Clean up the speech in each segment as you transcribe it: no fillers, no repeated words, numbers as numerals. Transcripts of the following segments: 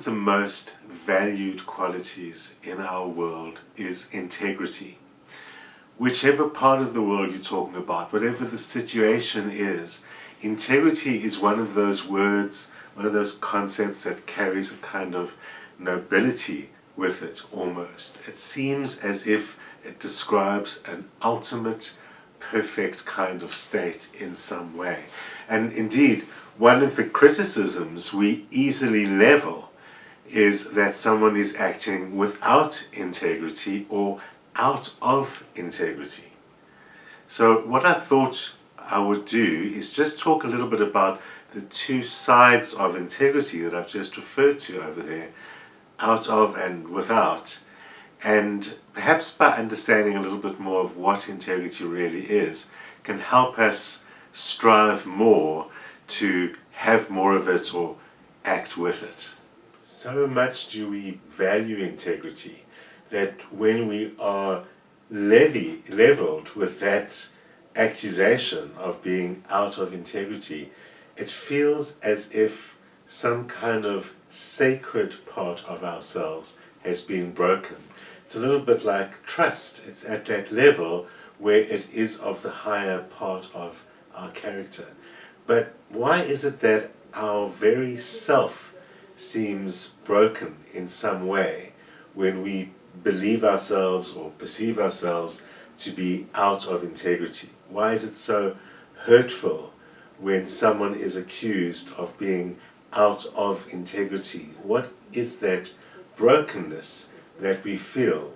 the most valued qualities in our world is integrity. Whichever part of the world you're talking about, whatever the situation is, integrity is one of those words, one of those concepts that carries a kind of nobility with it almost. It seems as if it describes an ultimate, perfect kind of state in some way. And indeed, one of the criticisms we easily level is that someone is acting without integrity or out of integrity. So what I thought I would do is just talk a little bit about the two sides of integrity that I've just referred to over there, out of and without, and perhaps by understanding a little bit more of what integrity really is, can help us strive more to have more of it or act with it. So much do we value integrity that when we are leveled with that accusation of being out of integrity, it feels as if some kind of sacred part of ourselves has been broken. It's a little bit like trust. It's at that level where it is of the higher part of our character. But why is it that our very self seems broken in some way when we believe ourselves or perceive ourselves to be out of integrity? Why is it so hurtful when someone is accused of being out of integrity? What is that brokenness that we feel?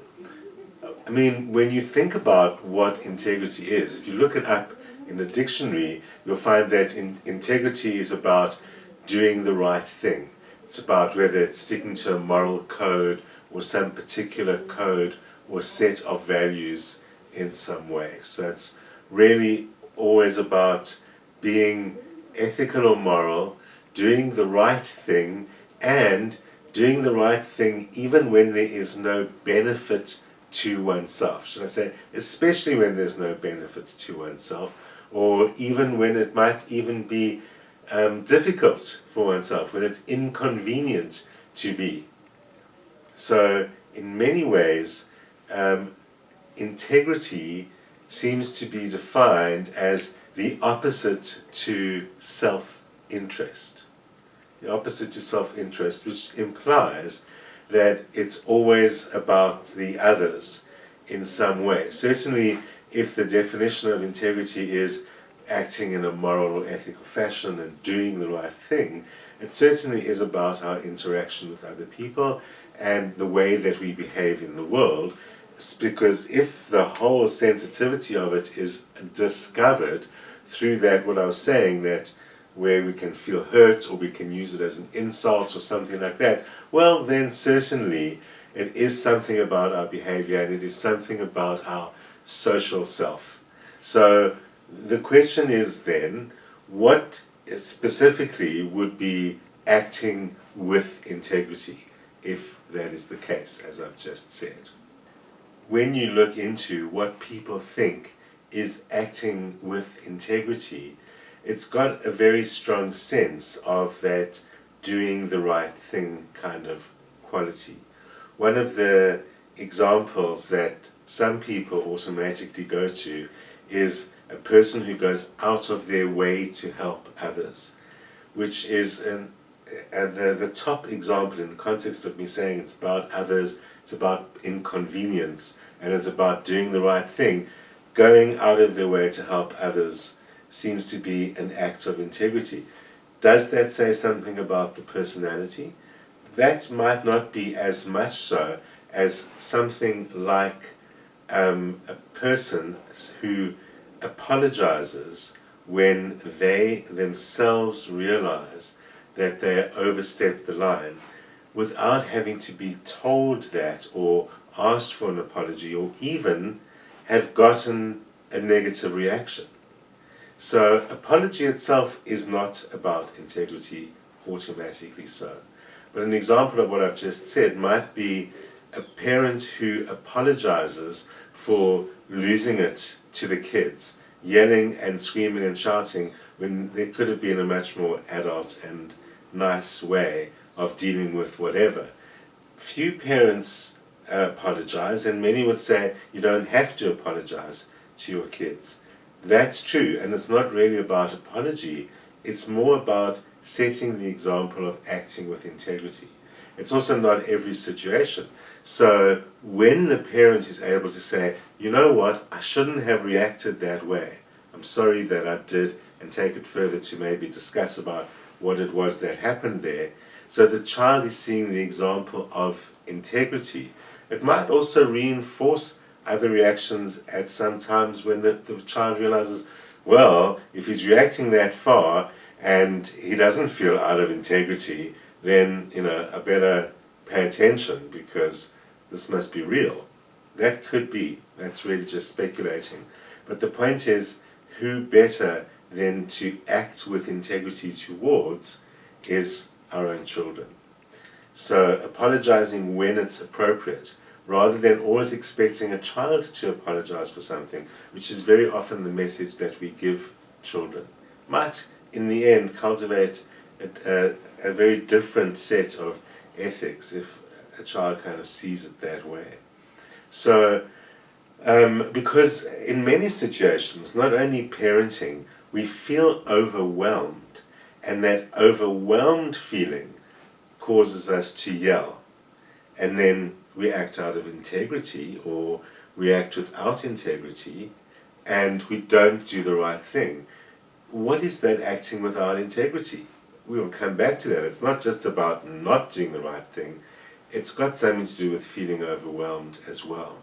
I mean, when you think about what integrity is, if you look it up in the dictionary, you'll find that integrity is about doing the right thing. It's about whether it's sticking to a moral code or some particular code or set of values in some way. So it's really always about being ethical or moral, doing the right thing, and doing the right thing even when there is no benefit to oneself. Should I say, especially when there's no benefit to oneself, or even when it might even be difficult for oneself, when it's inconvenient to be. So in many ways, integrity seems to be defined as the opposite to self-interest. The opposite to self-interest, which implies that it's always about the others in some way. Certainly, if the definition of integrity is acting in a moral or ethical fashion and doing the right thing, it certainly is about our interaction with other people and the way that we behave in the world. It's because if the whole sensitivity of it is discovered through that, what I was saying, that where we can feel hurt or we can use it as an insult or something like that, well then certainly it is something about our behavior and it is something about our social self. So the question is then, what specifically would be acting with integrity, if that is the case, as I've just said? When you look into what people think is acting with integrity, it's got a very strong sense of that doing the right thing kind of quality. One of the examples that some people automatically go to is a person who goes out of their way to help others, which is the top example in the context of me saying it's about others, it's about inconvenience, and it's about doing the right thing. Going out of their way to help others seems to be an act of integrity. Does that say something about the personality? That might not be as much so as something like a person who apologizes when they themselves realize that they overstepped the line without having to be told that or asked for an apology or even have gotten a negative reaction. So apology itself is not about integrity automatically so. But an example of what I've just said might be a parent who apologizes for losing it to the kids, yelling and screaming and shouting when there could have been a much more adult and nice way of dealing with whatever. Few parents apologize, and many would say you don't have to apologize to your kids. That's true, and it's not really about apology, it's more about setting the example of acting with integrity. It's also not every situation. So when the parent is able to say, you know what, I shouldn't have reacted that way, I'm sorry that I did, and take it further to maybe discuss about what it was that happened there. So the child is seeing the example of integrity. It might also reinforce other reactions at some times when the child realizes, well, if he's reacting that far and he doesn't feel out of integrity, then I better pay attention because this must be real. That could be. That's really just speculating. But the point is, who better than to act with integrity towards is our own children. So apologizing when it's appropriate, rather than always expecting a child to apologize for something, which is very often the message that we give children, might in the end cultivate a very different set of ethics if a child kind of sees it that way. So because in many situations, not only parenting, we feel overwhelmed, and that overwhelmed feeling causes us to yell, and then we act out of integrity, or we act without integrity, and we don't do the right thing. What is that acting without integrity? We will come back to that. It's not just about not doing the right thing, it's got something to do with feeling overwhelmed as well.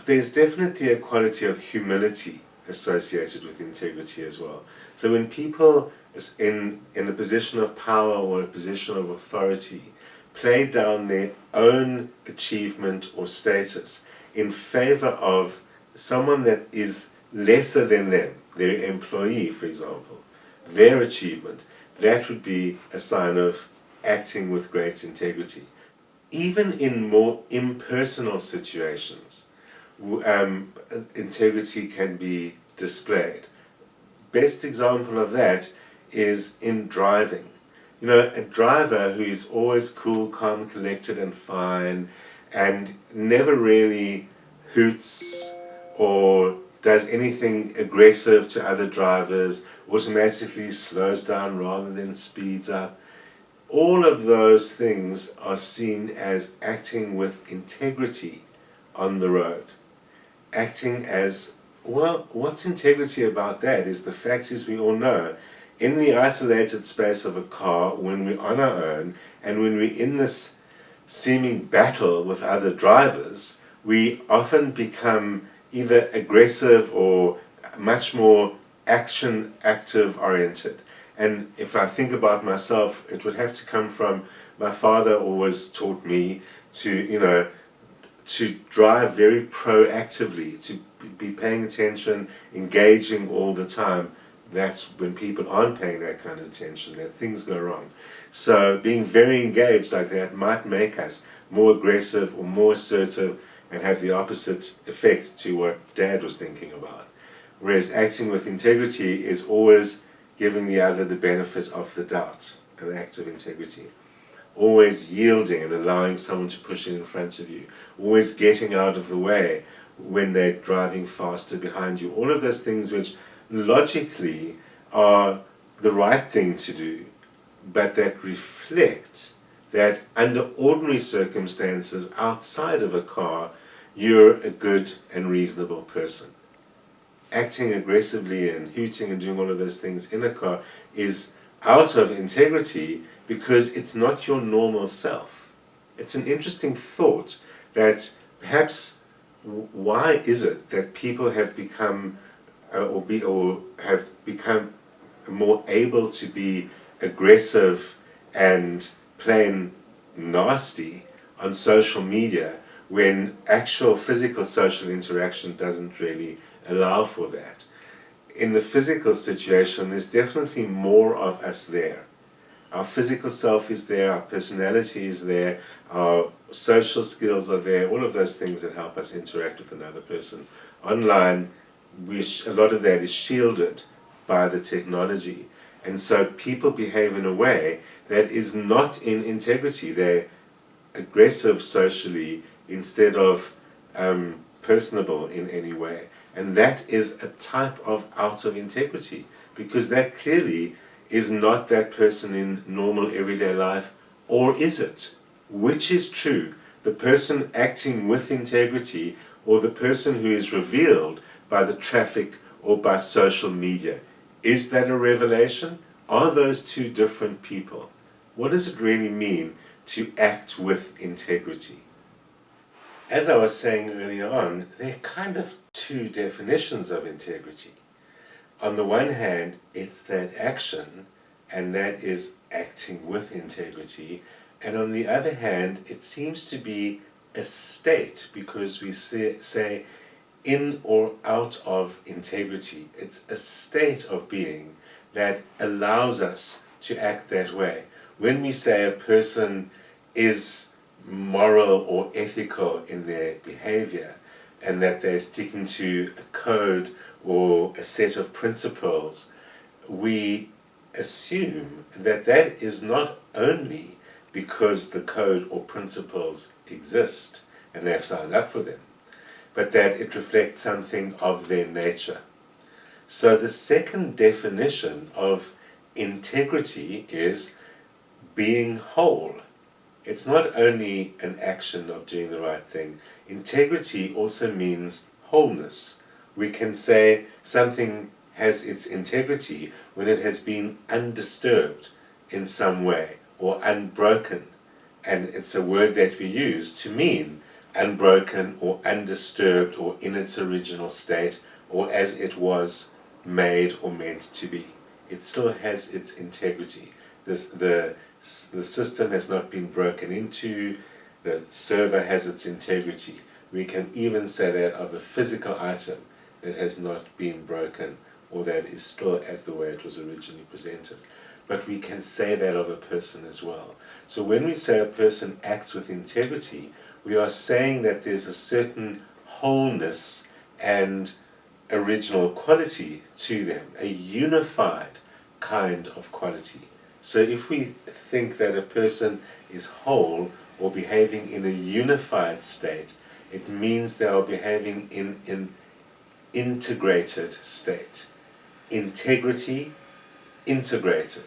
There's definitely a quality of humility associated with integrity as well. So when people in a position of power or a position of authority play down their own achievement or status in favor of someone that is lesser than them, their employee, for example, their achievement, that would be a sign of acting with great integrity. Even in more impersonal situations, integrity can be displayed. Best example of that is in driving. A driver who is always cool, calm, collected and fine, and never really hoots or does anything aggressive to other drivers, automatically slows down rather than speeds up. All of those things are seen as acting with integrity on the road. Acting as, well, what's integrity about that is the fact is we all know in the isolated space of a car, when we're on our own and when we're in this seeming battle with other drivers, we often become either aggressive or much more active oriented. And if I think about myself, it would have to come from my father always taught me to drive very proactively, to be paying attention, engaging all the time. That's when people aren't paying that kind of attention, that things go wrong. So being very engaged like that might make us more aggressive or more assertive and have the opposite effect to what Dad was thinking about. Whereas acting with integrity is always giving the other the benefit of the doubt, an act of integrity. Always yielding and allowing someone to push in front of you. Always getting out of the way when they're driving faster behind you. All of those things which logically are the right thing to do, but that reflect that under ordinary circumstances outside of a car, you're a good and reasonable person. Acting aggressively and hooting and doing all of those things in a car is out of integrity because it's not your normal self. It's an interesting thought that perhaps why is it that people have become or have become more able to be aggressive and plain nasty on social media when actual physical social interaction doesn't really allow for that. In the physical situation, there's definitely more of us there. Our physical self is there, our personality is there, our social skills are there, all of those things that help us interact with another person. Online, a lot of that is shielded by the technology. And so people behave in a way that is not in integrity. They're aggressive socially instead of personable in any way. And that is a type of out of integrity, because that clearly is not that person in normal everyday life, or is it? Which is true? The person acting with integrity, or the person who is revealed by the traffic or by social media? Is that a revelation? Are those two different people? What does it really mean to act with integrity? As I was saying earlier on, there are kind of two definitions of integrity. On the one hand, it's that action, and that is acting with integrity. And on the other hand, it seems to be a state, because we say in or out of integrity. It's a state of being that allows us to act that way. When we say a person is moral or ethical in their behavior, and that they're sticking to a code or a set of principles, we assume that that is not only because the code or principles exist and they've signed up for them, but that it reflects something of their nature. So the second definition of integrity is being whole. It's not only an action of doing the right thing. Integrity also means wholeness. We can say something has its integrity when it has been undisturbed in some way, or unbroken. And it's a word that we use to mean unbroken or undisturbed or in its original state, or as it was made or meant to be. It still has its integrity. The system has not been broken into, the server has its integrity. We can even say that of a physical item that has not been broken, or that is still as the way it was originally presented. But we can say that of a person as well. So when we say a person acts with integrity, we are saying that there's a certain wholeness and original quality to them, a unified kind of quality. So if we think that a person is whole or behaving in a unified state, it means they are behaving in an integrated state. Integrity, integrated.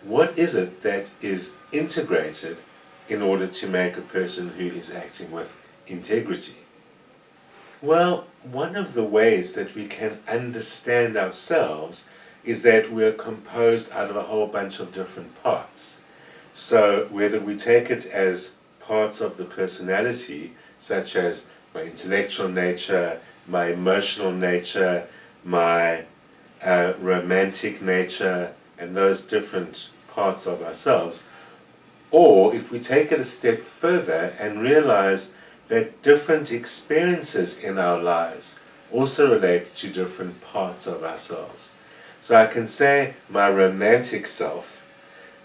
What is it that is integrated in order to make a person who is acting with integrity? Well, one of the ways that we can understand ourselves is that we're composed out of a whole bunch of different parts. So whether we take it as parts of the personality, such as my intellectual nature, my emotional nature, my romantic nature, and those different parts of ourselves, or if we take it a step further and realize that different experiences in our lives also relate to different parts of ourselves. So I can say my romantic self,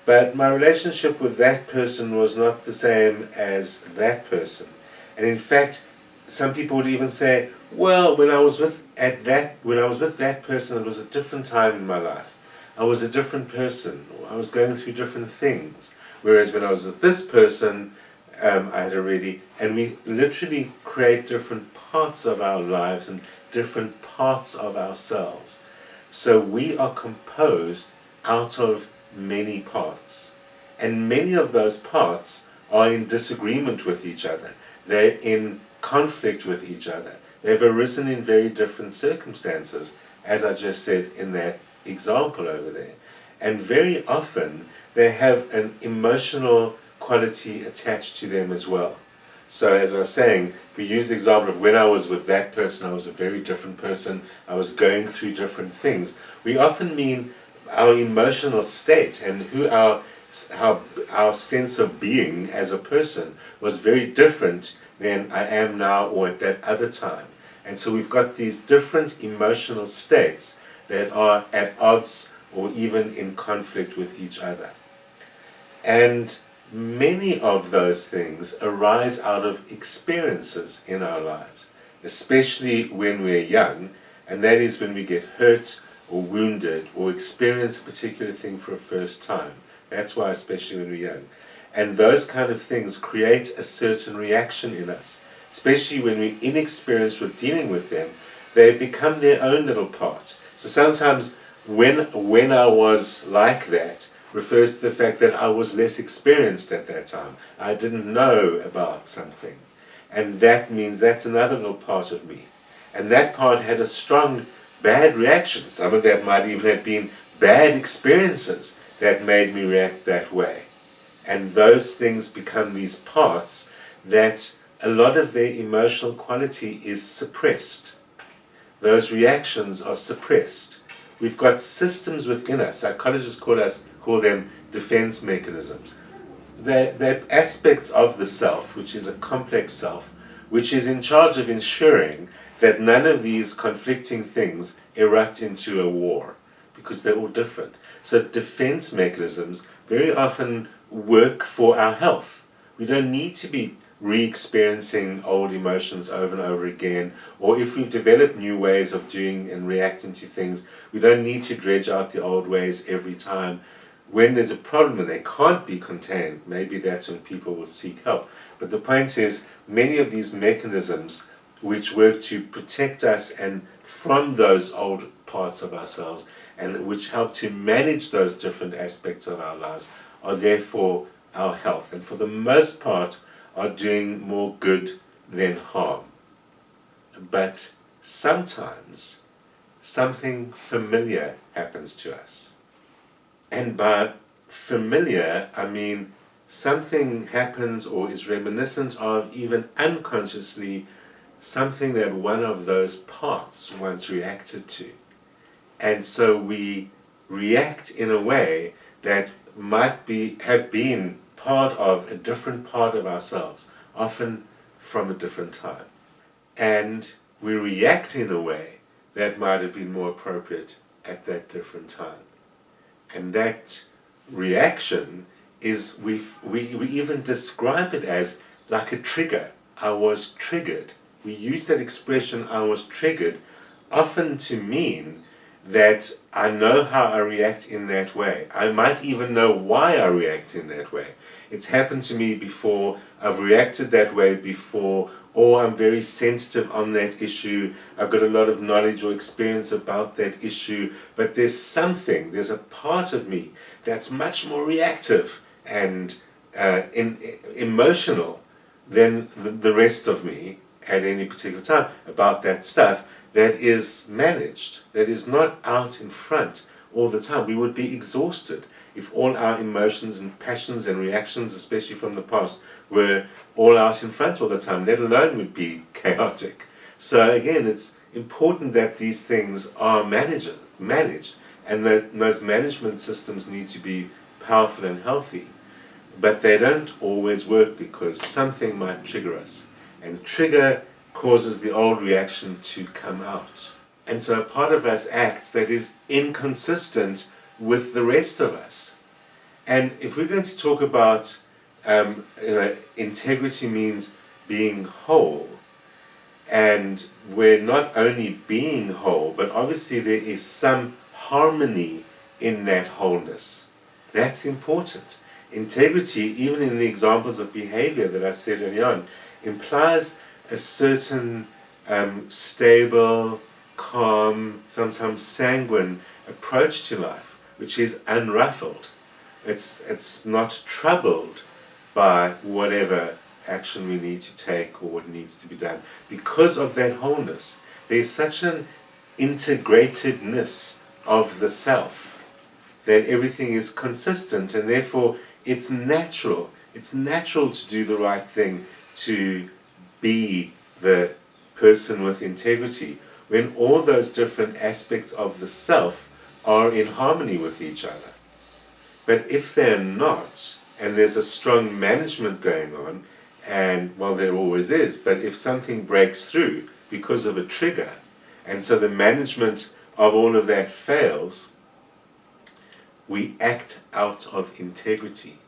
but my relationship with that person was not the same as that person. And in fact, some people would even say, well, when I was with that person, it was a different time in my life. I was a different person, or I was going through different things. Whereas when I was with this person, I had already, and we literally create different parts of our lives and different parts of ourselves. So we are composed out of many parts. And many of those parts are in disagreement with each other. They're in conflict with each other. They've arisen in very different circumstances, as I just said in that example over there. And very often they have an emotional quality attached to them as well. So as I was saying, if we use the example of when I was with that person, I was a very different person, I was going through different things. We often mean our emotional state and how our sense of being as a person was very different than I am now or at that other time. And so we've got these different emotional states that are at odds or even in conflict with each other. And many of those things arise out of experiences in our lives, especially when we're young, and that is when we get hurt or wounded or experience a particular thing for a first time. That's why, especially when we're young. And those kind of things create a certain reaction in us, especially when we're inexperienced with dealing with them. They become their own little part. So sometimes when I was like that refers to the fact that I was less experienced at that time. I didn't know about something. And that means that's another little part of me. And that part had a strong bad reaction. Some of that might even have been bad experiences that made me react that way. And those things become these parts that a lot of their emotional quality is suppressed. Those reactions are suppressed. We've got systems within us, psychologists call them defense mechanisms. They're aspects of the self, which is a complex self, which is in charge of ensuring that none of these conflicting things erupt into a war, because they're all different. So defense mechanisms very often work for our health. We don't need to be re-experiencing old emotions over and over again, or if we've developed new ways of doing and reacting to things, we don't need to dredge out the old ways every time. When there's a problem and they can't be contained, maybe that's when people will seek help. But the point is, many of these mechanisms which work to protect us and from those old parts of ourselves, and which help to manage those different aspects of our lives, are there for our health, and for the most part are doing more good than harm. But sometimes something familiar happens to us. And by familiar, I mean something happens or is reminiscent of, even unconsciously, something that one of those parts once reacted to. And so we react in a way that might have been part of a different part of ourselves, often from a different time. And we react in a way that might have been more appropriate at that different time. And that reaction is, we even describe it as like a trigger. I was triggered. We use that expression, I was triggered, often to mean that I know how I react in that way. I might even know why I react in that way. It's happened to me before, I've reacted that way before, or I'm very sensitive on that issue, I've got a lot of knowledge or experience about that issue, but there's a part of me that's much more reactive and emotional than the rest of me at any particular time about that stuff that is managed, that is not out in front all the time. We would be exhausted if all our emotions and passions and reactions, especially from the past, were all out in front all the time, let alone would be chaotic. So again, it's important that these things are managed, and that those management systems need to be powerful and healthy. But they don't always work, because something might trigger us, and trigger causes the old reaction to come out. And so a part of us acts that is inconsistent with the rest of us. And if we're going to talk about integrity means being whole, and we're not only being whole, but obviously there is some harmony in that wholeness. That's important. Integrity, even in the examples of behavior that I said earlier on, implies a certain stable, calm, sometimes sanguine approach to life, which is unruffled. It's not troubled by whatever action we need to take or what needs to be done. Because of that wholeness, there's such an integratedness of the self that everything is consistent, and therefore it's natural. It's natural to do the right thing, to be the person with integrity, when all those different aspects of the self are in harmony with each other. But if they're not, and there's a strong management going on, and well, there always is, but if something breaks through because of a trigger, and so the management of all of that fails, we act out of integrity,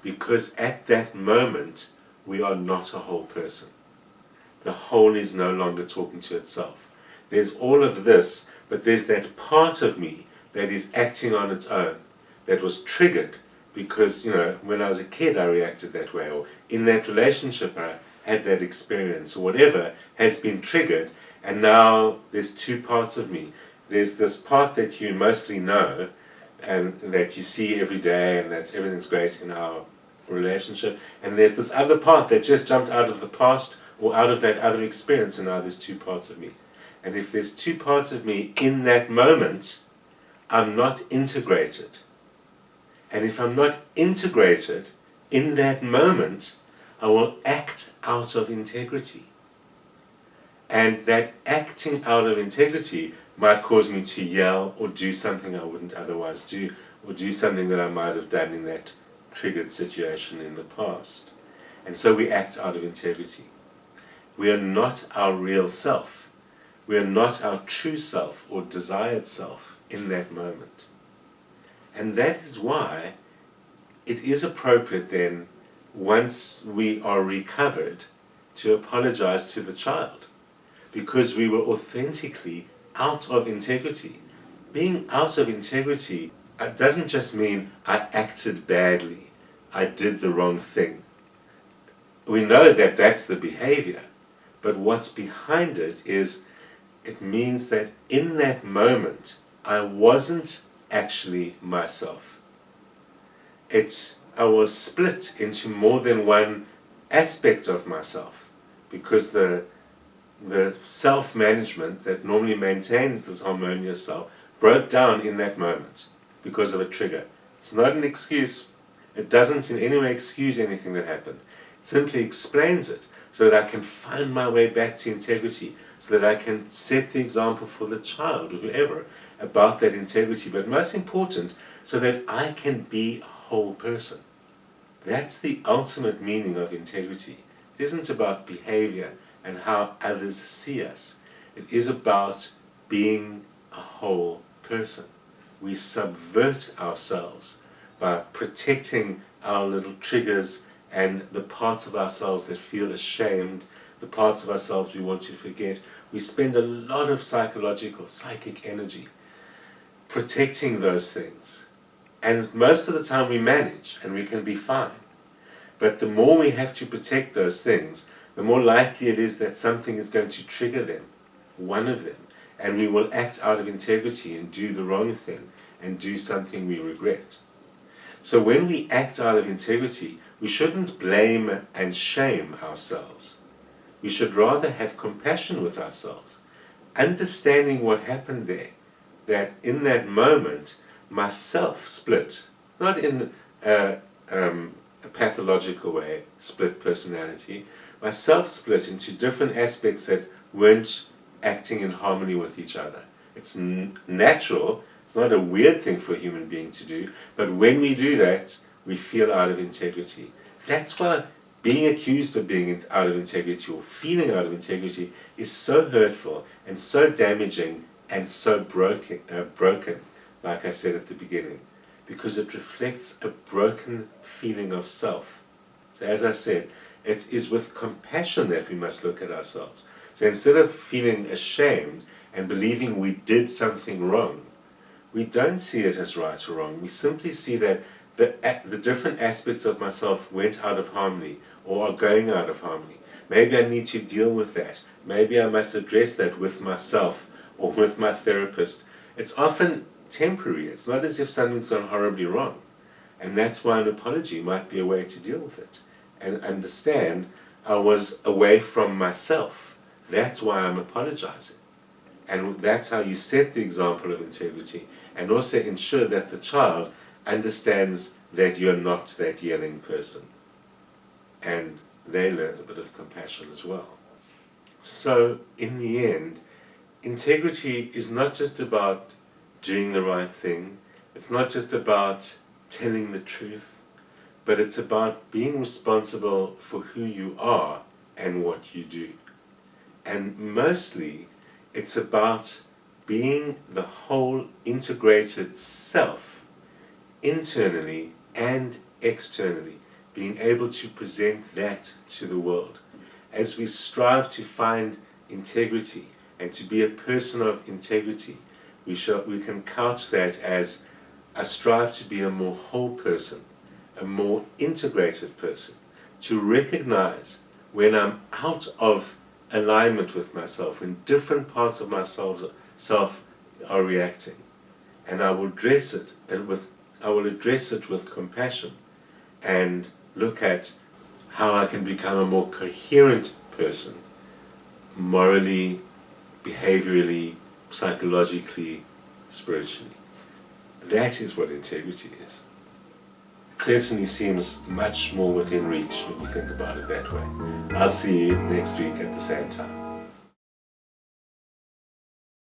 because at that moment we are not a whole person. The whole is no longer talking to itself. There's all of this but there's that part of me that is acting on its own, that was triggered because, when I was a kid I reacted that way, or in that relationship I had that experience, or whatever has been triggered, and now there's two parts of me. There's this part that you mostly know and that you see every day, and that's everything's great in our relationship, and there's this other part that just jumped out of the past or out of that other experience, and now there's two parts of me. And if there's two parts of me in that moment, I'm not integrated. And if I'm not integrated in that moment, I will act out of integrity. And that acting out of integrity might cause me to yell or do something I wouldn't otherwise do, or do something that I might have done in that triggered situation in the past. And so we act out of integrity. We are not our real self. We are not our true self or desired self in that moment. And that is why it is appropriate then, once we are recovered, to apologize to the child, because we were authentically out of integrity. Being out of integrity doesn't just mean I acted badly, I did the wrong thing. We know that that's the behavior, but what's behind it is, it means that in that moment I wasn't actually myself. I was split into more than one aspect of myself, because the self-management that normally maintains this harmonious self broke down in that moment because of a trigger. It's not an excuse. It doesn't in any way excuse anything that happened. It simply explains it so that I can find my way back to integrity, so that I can set the example for the child or whoever about that integrity, but most important, so that I can be a whole person. That's the ultimate meaning of integrity. It isn't about behavior and how others see us. It is about being a whole person. We subvert ourselves by protecting our little triggers and the parts of ourselves that feel ashamed, the parts of ourselves we want to forget. We spend a lot of psychic energy protecting those things. And most of the time we manage and we can be fine. But the more we have to protect those things, the more likely it is that something is going to trigger them, one of them, and we will act out of integrity and do the wrong thing and do something we regret. So when we act out of integrity, we shouldn't blame and shame ourselves. We should rather have compassion with ourselves, understanding what happened there, that in that moment, myself split, not in a pathological way, split personality, myself split into different aspects that weren't acting in harmony with each other. It's natural, it's not a weird thing for a human being to do, but when we do that, we feel out of integrity. That's why being accused of being out of integrity or feeling out of integrity is so hurtful and so damaging and so broken, like I said at the beginning, because it reflects a broken feeling of self. So as I said, it is with compassion that we must look at ourselves. So instead of feeling ashamed and believing we did something wrong, we don't see it as right or wrong. We simply see that the different aspects of myself went out of harmony or are going out of harmony. Maybe I need to deal with that. Maybe I must address that with myself or with my therapist. It's often temporary. It's not as if something's gone horribly wrong. And that's why an apology might be a way to deal with it and understand I was away from myself. That's why I'm apologizing. And that's how you set the example of integrity and also ensure that the child understands that you're not that yelling person. And they learn a bit of compassion as well. So in the end, integrity is not just about doing the right thing. It's not just about telling the truth, but it's about being responsible for who you are and what you do. And mostly, it's about being the whole integrated self, internally and externally, being able to present that to the world. As we strive to find integrity and to be a person of integrity, we can couch that as I strive to be a more whole person, a more integrated person, to recognize when I'm out of alignment with myself, when different parts of myself are reacting, and I will address it with compassion and look at how I can become a more coherent person, morally, behaviorally, psychologically, spiritually. That is what integrity is. It certainly seems much more within reach when you think about it that way. I'll see you next week at the same time.